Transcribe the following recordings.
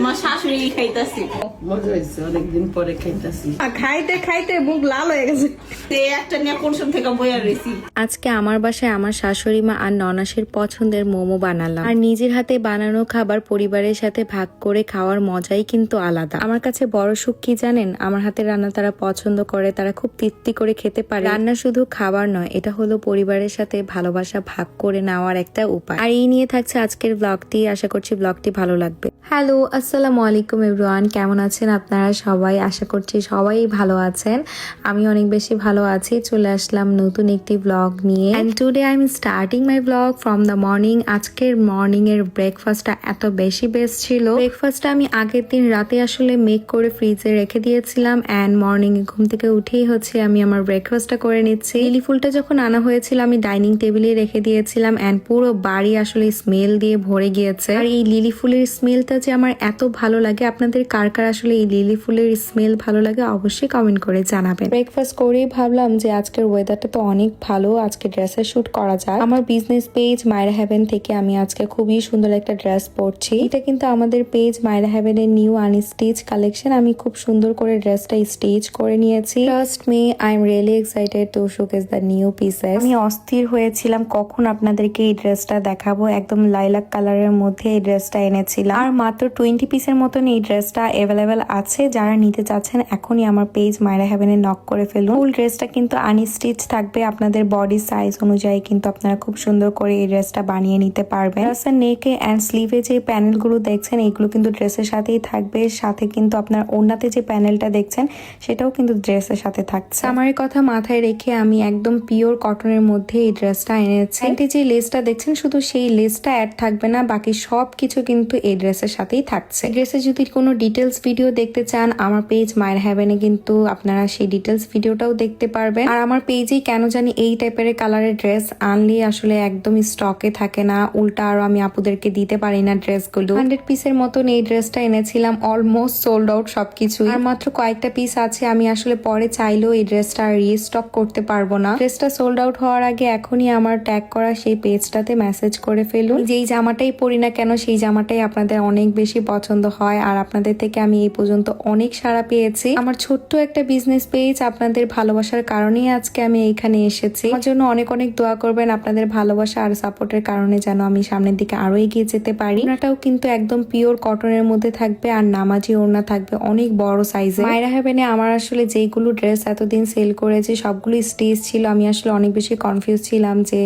তোমার শাশুড়ি খাইতাছি। মজা হয়েছে, অনেকদিন পরে খাইতেছি। খাইতে খাইতে বুক লাল হয়ে গেছে। একটা নিয়ে কোন সময় থেকে বইয়া রয়েছি। আজকে আমার বাসায় আমার শাশুড়ি মা আর ননাসের পছন্দের মোমো বানালাম। আর নিজের হাতে বানানো খাবার পরিবারের সাথে ভাগ করে খাওয়ার মজাই কিন্তু আলাদা। আমার কাছে বড় সুখ কি জানেন, আমার হাতে রান্না তারা পছন্দ করে, তারা খুব তৃপ্তি করে খেতে পারে। রান্না শুধু খাবার নয়, এটা হলো পরিবারের সাথে ভালোবাসা ভাগ করে নেওয়ার একটা উপায়। আর এই নিয়ে থাকছে আজকের ব্লগটি। আশা করছি ব্লগটি ভালো লাগবে। হ্যালো, আসসালামু আলাইকুম এভরিওয়ান, কেমন আছেন আপনারা সবাই? আশা করছি সবাই ভালো আছেন। আমি অনেক বেশি ভালো আছি। চলে আসলাম নতুন একটি ব্লগ নিয়ে। And today I am starting my blog from the morning. আজকের মর্নিং এর ব্রেকফাস্টটা এত বেশি বেস্ট ছিল। ব্রেকফাস্টটা আমি আগের দিন রাতে আসলে মেক করে ফ্রিজে রেখে দিয়েছিলাম। এন্ড মর্নিং এ ঘুম থেকে উঠেই হচ্ছে আমি আমার ব্রেকফাস্টটা করে নিচ্ছি। লিলি ফুলটা যখন আনা হয়েছিল আমি ডাইনিং টেবিলে রেখে দিয়েছিলাম। এন্ড পুরো বাড়ি আসলে স্মেল দিয়ে ভরে গিয়েছে। আর এই লিলি ফুলের স্মেলটা যে আমার এত ভালো লাগে, আপনাদের কার কার আসলে এই লিলি ফুলের স্মেল ভালো লাগে অবশ্যই কমেন্ট করে জানাবেন। ব্রেকফাস্ট করেই ভাবলাম যে আজকের ওয়েদারটা তো অনেক ভালো, আজকে ড্রেসের শুট করা যায়। আমার বিজনেস পেজ মায়রা হেভেন থেকে আমি আজকে খুবই সুন্দর একটা ড্রেস পরছি। এটা কিন্তু আমাদের পেজ মায়রা হেভেন এর নিউ আনস্টিচ কালেকশন। আমি খুব সুন্দর করে ড্রেসটা স্টিচ করে নিয়েছি। Trust me, I am really excited to showcase the new pieces. আমি অস্থির হয়েছিলাম কখন আপনাদেরকে এই ড্রেসটা দেখাবো। একদম লাইলাক কালারের মধ্যে এই ড্রেসটা এনেছিলাম। আর মাত্র 20 পিসের মতন এই ড্রেসটা অ্যাভেলেবেল আছে। যারা নিতে চাচ্ছেন এখনই আমার পেজ মায়রা হেভেন এ নক করে ফেলুন। ফুল ড্রেসটা কিন্তু আনস্টিচ থাকবে, আপনাদের বডি সাইজ অনুযায়ী কিন্তু আপনারা খুব সুন্দর করে এই ড্রেসটা বানিয়ে নিতে পারবেন। ড্রেসের নেকে এন্ড স্লিভে যে প্যানেলগুলো দেখছেন এগুলো কিন্তু ড্রেসের সাথেই থাকবে। সাথে কিন্তু আপনার ওড়নাতে যে প্যানেলটা দেখছেন সেটাও কিন্তু ড্রেসের সাথে থাকছে। আমার কথা মাথায় রেখে আমি একদম পিওর কটনের মধ্যে এই ড্রেসটা এনেছি। এই যে লেসটা দেখছেন শুধু সেই লেসটা অ্যাড থাকবে না, বাকি সব কিছু কিন্তু এই ড্রেসের সাথেই থাকছে। ড্রেসের যদি কোনো ডিটেলস ভিডিও দেখতে চান আমার পেজ মায়ের হ্যাভেনে কিন্তু আপনারা সেই ডিটেলস ভিডিওটাও দেখতে পারবেন। আর আমার পেজেই কেন জানি এই টাইপের কালারের ড্রেস আনলি আসলে একদমই স্টকে থাকে না, উল্টা আরো আমি আপুদেরকে দিতে পারি না ড্রেসগুলো। 100 পিসের মতন এই ড্রেসটা এনেছিলাম, অলমোস্ট সোল্ড আউট সবকিছু। আর মাত্র কয়েকটা পিস আছে, আমি আসলে পরে চাইলেও এই ড্রেসটা রিস্টক করতে পারবো না। ড্রেসটা সোল্ড আউট হওয়ার আগে এখনই আমার ট্যাগ করা সেই পেজটাতে মেসেজ করে ফেলুন। যেই জামাটাই পরি না কেন সেই জামাটাই আপনাদের অনেক বেশি পছন্দ হয়। আর আপনাদের থেকে আমি এই পর্যন্ত অনেক সাড়া পেয়েছি। আমার ছোট্ট একটা বিজনেস পেজ, আপনাদের ভালোবাসার কারণেই আজকে আমি এখানে এসেছি। আমার জন্য অনেক অনেক দোয়া করবেন, আপনাদের ভালোবাসা আর সাপোর্টের কারণে যেন আমি সামনের দিকে আরো এগিয়ে যেতে পারি। ওনাটাও কিন্তু একদম পিওর কটনের মধ্যে থাকবে আর নামাজি ওড়না থাকবে অনেক বড় সাইজে। মায়রা হেভেনে আমার আসলে যেগুলো ড্রেস এতদিন সেল করেছি সবগুলো স্টিচ ছিল। আমি আসলে অনেক বেশি কনফিউজ ছিলাম যে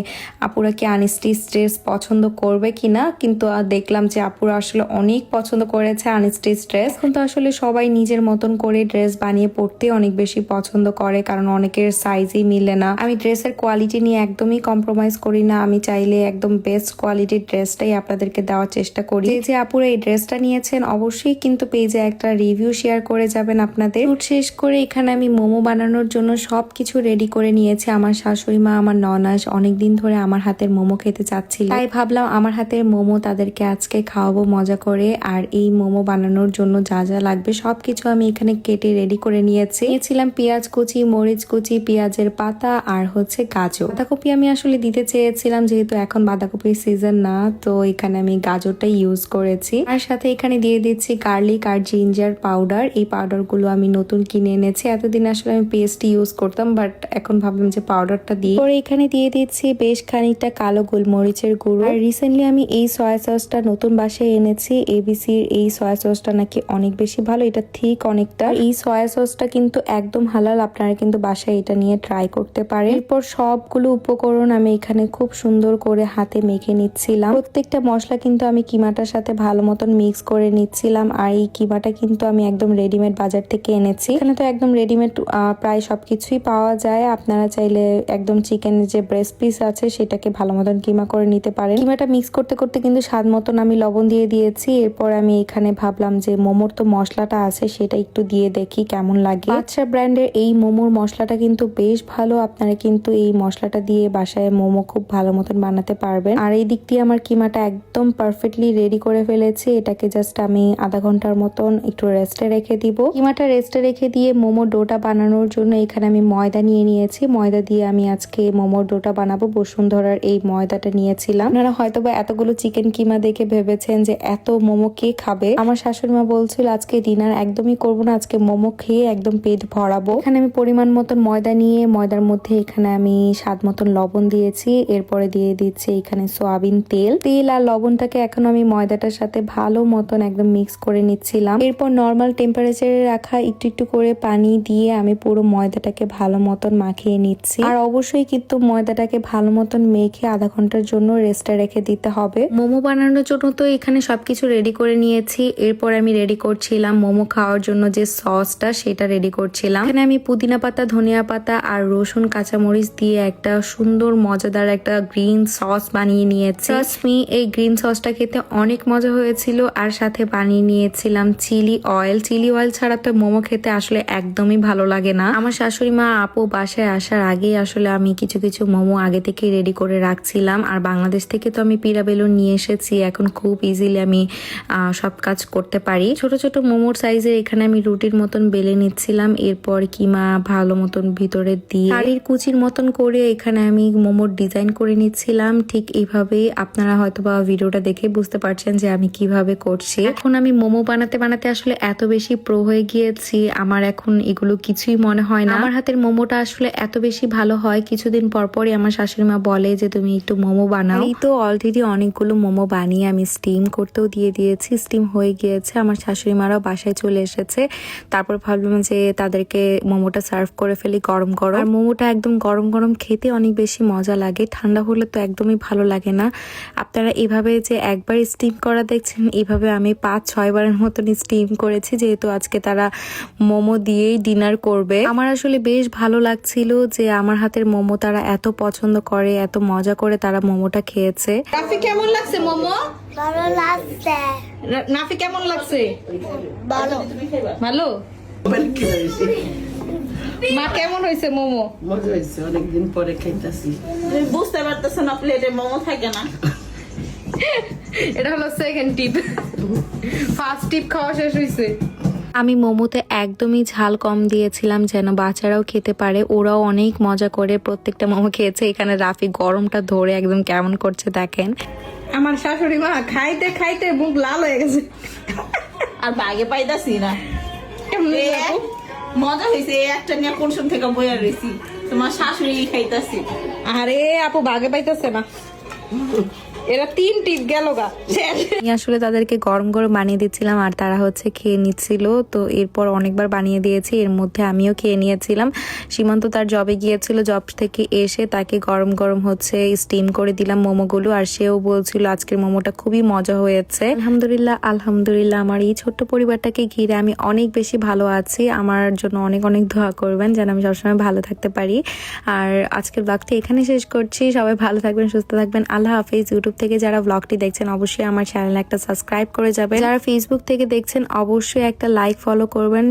আপুরা কি আনস্টিচ ড্রেস পছন্দ করবে কিনা, কিন্তু দেখলাম যে আপুরা আসলে অনেক পছন্দ করেছে আনস্টিচ ড্রেস। এখন তো আসলে সবাই নিজের মতন করে ড্রেস বানিয়ে পড়তে অনেক বেশি পছন্দ করে, কারণ অনেকের সাইজই মিলে না। আমি ড্রেসের কোয়ালিটি নিয়ে একদমই কম্প্রোমাইজ করি না, আমি চাইলে একদম বেস্ট কোয়ালিটির ড্রেসটাই আপনাদেরকে দেওয়ার চেষ্টা করি। যে আপুরা এই ড্রেসটা নিয়েছেন অবশ্যই কিন্তু পেজে একটা রিভিউ শেয়ার করে যাবেন আপনাদের। শুট শেষ করে এখানে আমি মোমো বানানোর জন্য সবকিছু রেডি করে নিয়েছি। আমার শাশুড়ি মা আমার ননাস অনেকদিন ধরে আমার হাতের মোমো খেতে চাচ্ছিল, তাই ভাবলাম আমার হাতের মোমো তাদেরকে আজকে খাওয়াবো মজা করে। আর এই মোমো বানানোর জন্য যা যা লাগবে সবকিছু আমি এখানে কেটে রেডি করে নিয়েছিলাম পেঁয়াজ কুচি, মরিচ কুচি, পেঁয়াজের পাতা আর হচ্ছে গাজর। বাঁধাকপি আমি আসলে দিতে চেয়েছিলাম, যেহেতু এখন বাঁধাকপির সিজন না, তো এখানে আমি গাজরটা ইউজ করেছি। আর সাথে এখানে দিয়ে দিচ্ছি গার্লিক আর জিঞ্জার পাউডার। এই পাউডার গুলো আমি নতুন কিনে এনেছি। এতদিন আসলে আমি পেস্ট ইউজ করতাম, বাট এখন ভাবলাম যে পাউডারটা দিই। পরে এখানে দিয়ে দিচ্ছি বেশ খানিকটা কালো গোলমরিচের গুঁড়ো। আর রিসেন্টলি আমি এই সয়া সসটা নতুন বাসায় এনেছি। এবিসির এই সয়া সসটা নাকি অনেক বেশি ভালো, এটা ঠিক অনেকটা। এই সয়া সসটা কিন্তু একদম হালাল, আপনারা কিন্তু বাসায় এটা নিয়ে ট্রাই করতে পারেন। এরপর সবগুলো উপকরণ আমি এখানে খুব সুন্দর করে হাতে মেখে নিচ্ছিলাম। প্রত্যেকটা মশলা কিন্তু আমি কিমাটার সাথে ভালো মতন মিক্স করে নিচ্ছিলাম। আর এই কিমাটা কিন্তু আমি একদম রেডিমেড বাজার থেকে এনেছি। এখানে তো একদম রেডিমেড প্রায় সবকিছুই পাওয়া যায়। আপনারা চাইলে একদম চিকেনের যে ব্রেস্ট পিস আছে সেটাকে ভালো মতন কিমা করে নিতে পারেন। কিমাটা মিক্স করতে করতে কিন্তু স্বাদ মতন আমি লবণ দিয়ে দিয়েছি। এরপর আমি এখানে ভাবলাম যে মোমোর তো মশলাটা আছে সেটা একটু দিয়ে দেখি কেমন লাগে। বাদশা ব্র্যান্ডের এই মোমোর মশলাটা কিন্তু বেশ ভালো, আপনারা কিন্তু এই মশলাটা দিয়ে বাসায় মোমো খুব ভালো মতন বানাতে পারবেন। আর এই দিক দিয়ে আমার কিমাটা একদম পারফেক্টলি রেডি করে ফেলেছি। এটাকে জাস্ট আমি আধা ঘন্টার মতন একটু রেস্টে রেখে দিব। কিমাটা রেস্টে রেখে দিয়ে মোমো ডোটা বানানোর জন্য এখানে আমি ময়দা নিয়ে নিয়েছি। ময়দা দিয়ে আমি আজকে মোমোর ডোটা বানাবো। বসুন্ধরার এই ময়দাটা নিয়েছিলাম। আপনারা হয়তো বা এতগুলো চিকেন কিমা দেখে ভেবেছেন যে এত মোমো কে খাবে। আমার শাশুড়ি মা বলছিল আজকে ডিনার একদমই করবো না, আজকে মোমো খেয়ে একদম পেট ভরাবো। এখানে আমি পরিমাণ মতন ময়দা নিয়ে ময়দার মধ্যে এখানে আমি স্বাদ মতন লবণ দিয়েছি, এরপরে দিয়ে দিচ্ছি এখানে সয়াবিন তেল আর লবণটাকে এখন আমি ময়দাটার সাথে ভালো মতন একদম মিক্স করে নিচ্ছিলাম। এরপর নর্মাল টেম্পারেচারে রাখা একটু একটু করে পানি দিয়ে আমি পুরো ময়দাটাকে ভালো মতন মাখিয়ে নিচ্ছি। আর অবশ্যই কিন্তু ময়দাটাকে ভালো মতন মেখে আধা ঘন্টার জন্য রেস্টে রেখে দিতে হবে। মোমো বানানোর জন্য তো এখানে সবকিছু রেডি করে নিয়েছি। এরপর আমি রেডি করছিলাম মোমো খাওয়ার জন্য যে সসটা, সেটা রেডি করছিলাম। এখানে আমি পুদিনা পাতা, ধনিয়া পাতা আর রসুন, কাঁচামরিচ দিয়ে একটা সুন্দর মজাদার একটা গ্রিন সস বানিয়ে নিয়েছি। এই গ্রিন সসটা খেতে অনেক মজা হয়েছিল। আর সাথে বানিয়ে নিয়েছিলাম চিলি অয়েল ছাড়া তো মোমো খেতে আসলে একদমই ভালো লাগে না। আমার শাশুড়ি মা আপু বাসায় আসার আগেই আসলে আমি কিছু কিছু মোমো আগে থেকে রেডি করে রাখছিলাম। আর বাংলাদেশ থেকে তো আমি পিড়া বেলুন নিয়ে এসেছি, এখন খুব ইজিলি আমি সব কাজ করতে পারি। ছোট ছোট মোমোর সাইজের এখানে আমি রুটির মতন বেলে নিচ্ছিলাম। এরপর কিমা ভালো মতন ভিতরে দিয়ে শাড়ির কুচির মতন করে এখানে আমি মোমোর ডিজাইন করে নিচ্ছিলাম। ঠিক এইভাবেই আপনারা হয়তোবা ভিডিওটা দেখে বুঝতে পারছেন যে আমি কিভাবে করছি। এখন আমি মোমো বানাতে বানাতে আসলে এত বেশি প্রো হয়ে গিয়েছি, আমার এখন এগুলো কিছুই মনে হয় না। আমার হাতের মোমোটা আসলে এত বেশি ভালো হয়, কিছুদিন পরপরই আমার শাশুড়ি মা বলে যে তুমি একটু মোমো বানাও। এই তো অলরেডি অনেকগুলো মোমো বানিয়ে আমি স্টিম করতেও দিয়ে দিয়েছি। স্টিম হয়ে গিয়েছে, আমার শাশুড়ি মারাও বাসায় চলে এসেছে। তারপর ভাবলাম যে তাদেরকে মোমোটা সার্ভ করে ফেলি গরম গরম। আর মোমোটা একদম গরম গরম খেতে অনেক বেশি মজা লাগে, ঠান্ডা হলে তো একদমই ভালো লাগে না। আপনারা এভাবে যে একবার স্টিম করা দেখছেন, এইভাবে আমি 5-6 বারের মতন স্টিম করেছি, যেহেতু আজকে তারা মোমো দিয়েই ডিনার করবে। আমার আসলে বেশ ভালো লাগছিল যে আমার হাতের মোমো তারা এত পছন্দ করে, এত মজা করে তারা মোমোটা খেয়েছে। রাফি কেমন লাগছে মোমো? ভালো লাগছে। নাফি কেমন লাগছে? ভালো। ভালো। মোবাইল কি হয়েছে? মা কেমন হয়েছে মোমো? মজা হয়েছে, অনেকদিন পরে খাইতেছি। তুমি বুঝতে পারতেছো না প্লেটে মোমো থাকে না। এটা হলো সেকেন্ড টিপ, ফার্স্ট টিপ খাওয়া শেষ হয়েছে। আমি মোমোতে একদমই ঝাল কম দিয়েছিলাম যেন বাচ্চারাও খেতে পারে। ওরাও অনেক মজা করে প্রত্যেকটা মোমো খেয়েছে। এখানে রাফি গরমটা ধরে একদম কেমন করছে দেখেন। আমার শাশুড়ি মা খাইতে খাইতে মুখ লাল হয়ে গেছে, আর বাগে পাইতাছি না। মজা হয়েছে, একটা নিয়ে কোন সময় থেকে বইয়া রয়েছি, তোমার শাশুড়ি খাইতাছি। আরে আপু বাগে পাইতাছে না, এরা 3 টিপ গেল গা। আমি আসলে তাদেরকে গরম গরম বানিয়ে দিচ্ছিলাম আর তারা হচ্ছে খেয়ে নিচ্ছিল। তো এরপর অনেকবার বানিয়ে দিয়েছি, এর মধ্যে আমিও খেয়ে নিয়েছিলাম। সীমান্ত তার জবে গিয়েছিল, জব থেকে এসে তাকে গরম গরম হচ্ছে স্টিম করে দিলাম মোমোগুলো। আর সেও বলছিল আজকের মোমোটা খুবই মজা হয়েছে। আলহামদুলিল্লাহ আমার এই ছোট্ট পরিবারটাকে ঘিরে আমি অনেক বেশি ভালো আছি। আমার জন্য অনেক অনেক দোয়া করবেন যেন আমি সবসময় ভালো থাকতে পারি। আর আজকের ব্লগটি এখানে শেষ করছি। সবাই ভালো থাকবেন, সুস্থ থাকবেন। আল্লাহ হাফেজ। ইউটিউব থেকে যারা ব্লগটি দেখছেন অবশ্যই আমার চ্যানেলে একটা সাবস্ক্রাইব করে যাবেন। যারা ফেসবুক থেকে দেখছেন অবশ্যই একটা লাইক ফলো করবেন।